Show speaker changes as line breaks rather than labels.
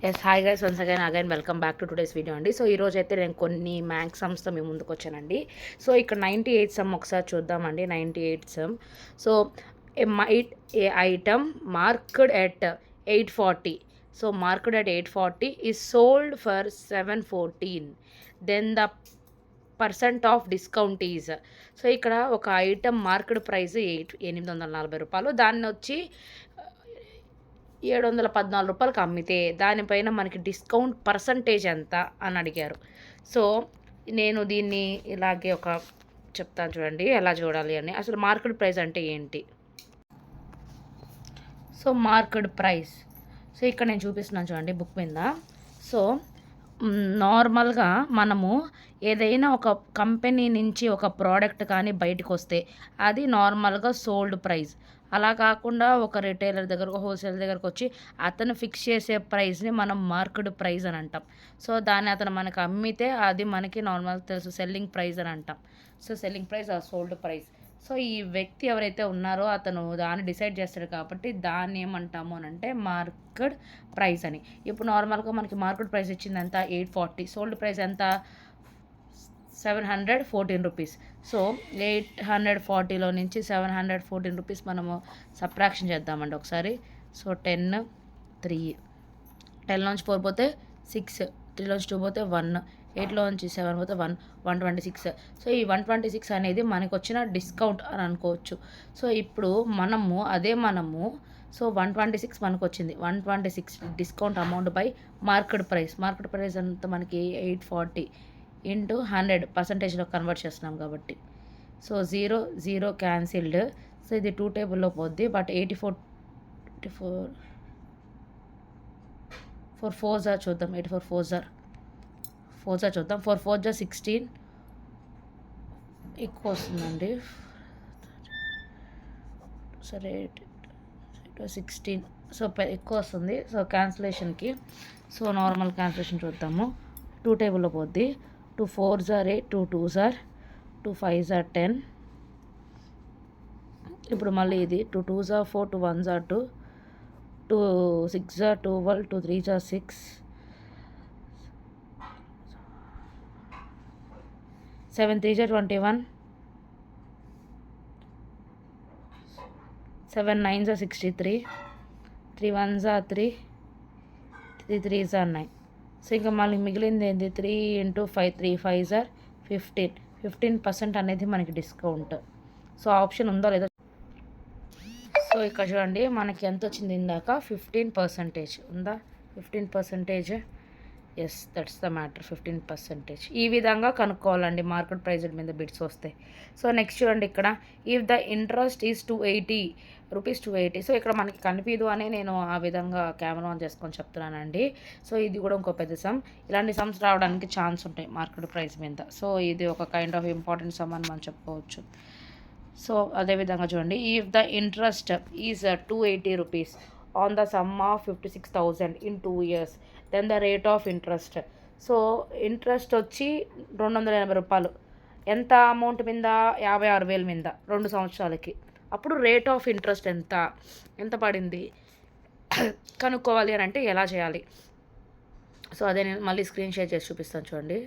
Yes hi guys once again welcome back to today's video అండి. So ఈరోజు అయితే నేను కొన్ని మ్యాథ్స్ సమ్స్తో మేము ముందుకు వచ్చానండి. సో ఇక్కడ 98 సమ్ ఒకసారి చూద్దామండి. 98 sum. So a item marked at 840. So marked at 840 is sold for 714. Then the percent of discount is. So ఇక్కడ ఒక ఐటమ్ మార్క్డ్ ప్రైస్ 840 రూపాయలు. దాన్ని వచ్చి 714 రూపాయలకి అమ్మితే దానిపైన మనకి డిస్కౌంట్ పర్సంటేజ్ ఎంత అని అడిగారు. సో నేను దీన్ని ఇలాగే చెప్తాను చూడండి ఎలా చూడాలి అని. అసలు మార్కెట్ ప్రైస్ అంటే ఏంటి? సో మార్కెట్ ప్రైస్, సో ఇక్కడ నేను చూపిస్తున్నాను చూడండి బుక్ మీద. సో నార్మల్గా మనము ఏదైనా ఒక కంపెనీ నుంచి ఒక ప్రోడక్ట్ కానీ బయటకు వస్తే అది నార్మల్గా సోల్డ్ ప్రైస్. అలా కాకుండా ఒక రిటైలర్ దగ్గరకు హోల్సేల్ దగ్గరకు వచ్చి అతను ఫిక్స్ చేసే ప్రైస్ని మనం మార్కెట్ ప్రైస్ అని అంటాం. సో దాన్ని అతను మనకు అమ్మితే అది మనకి నార్మల్ తెలుసు సెల్లింగ్ ప్రైస్ అని అంటాం. సో సెల్లింగ్ ప్రైస్ ఆ సోల్డ్ ప్రైస్. సో ఈ వ్యక్తి ఎవరైతే ఉన్నారో అతను దాన్ని డిసైడ్ చేస్తాడు కాబట్టి దాన్ని ఏమంటాము అని అంటే మార్కెట్ ప్రైస్ అని. ఇప్పుడు నార్మల్గా మనకి మార్కెట్ ప్రైస్ ఇచ్చింది ఎంత? 840. సోల్డ్ ప్రైస్ ఎంత? 714 రూపీస్. సో 840లో నుంచి 714 రూపీస్ మనము సబ్ట్రాక్షన్ చేద్దామండి ఒకసారి. సో 10 3 10 నుంచి 4 పోతే 6, 3 నుంచి 2 పోతే 1, 8లో నుంచి 7 పోతే 1, 126. సో ఈ 126 అనేది మనకు వచ్చిన డిస్కౌంట్ అని అనుకోవచ్చు. సో ఇప్పుడు మనము సో 126 మనకు వచ్చింది. 126 discount amount by market price. Market price అంతా మనకి 840 ఇంటూ 100 పర్సంటేజ్లో కన్వర్ట్ చేస్తున్నాం కాబట్టి. So 0 cancelled. సో ఇది 2 టేబుల్లో పోద్ది. బట్ 84 4 జార్ చూద్దాం. 84 4 జార్ చూద్దాం. 4 జార్ 16 ఎక్కువ వస్తుందండి. సరే 16. సో ఎక్కువ వస్తుంది. సో క్యాన్సిలేషన్కి సో నార్మల్ క్యాన్సిలేషన్ చూద్దాము. 2 టేబుల్లో పోద్ది. 2 4 జార్ 8, 2 2 జార్ 2 5 జార్ 10. ఇప్పుడు మళ్ళీ ఇది 2 2 జార్ 4, 2 1 జార్ 2, 2 6 జార్ 12, 2 3 జార్ 6, 7 3 జార్ 21, 7 9 జార్ 63, 3 1 జార్ 3, 3 3 జార్ 9. సో ఇంకా మళ్ళీ మిగిలింది ఏంటి? 3 × 5 3 5 జార్ 15% అనేది మనకి డిస్కౌంట్. సో ఆప్షన్ ఉందో లేదో. సో ఇక్కడ చూడండి మనకి ఎంత వచ్చింది ఇందాక 15% ఉందా? 15%. Yes, that's the matter. 15%. ఈ విధంగా కనుక్కోవాలండి మార్కెట్ ప్రైస్ మీద బిడ్స్ వస్తాయి. సో నెక్స్ట్ చూడండి ఇక్కడ if the interest is 280 rupees 280. So ఇక్కడ మనకి కనిపించదు అని నేను ఆ విధంగా కెమెరా ఆన్ చేసుకొని చెప్తున్నానండి. సో ఇది కూడా ఇంకో పెద్ద సమ్. ఇలాంటి సమ్స్ రావడానికి ఛాన్స్ ఉంటాయి మార్కెట్ ప్రైస్ మీద. సో ఇది ఒక కైండ్ ఆఫ్ ఇంపార్టెంట్ సమ్ అని మనం చెప్పుకోవచ్చు. సో అదేవిధంగా చూడండి if the interest is 280 rupees on the sum of 56,000 in 2 years, then the rate of interest. So interest వచ్చి 280 రూపాయలు. ఎంత అమౌంట్ మీద? 56,000 మీద 2 సంవత్సరాలకి. అప్పుడు రేట్ ఆఫ్ ఇంట్రెస్ట్ ఎంత పడింది కనుక్కోవాలి అని అంటే ఎలా చేయాలి? సో అదే నేను మళ్ళీ స్క్రీన్ షేర్ చేసి చూపిస్తాను చూడండి.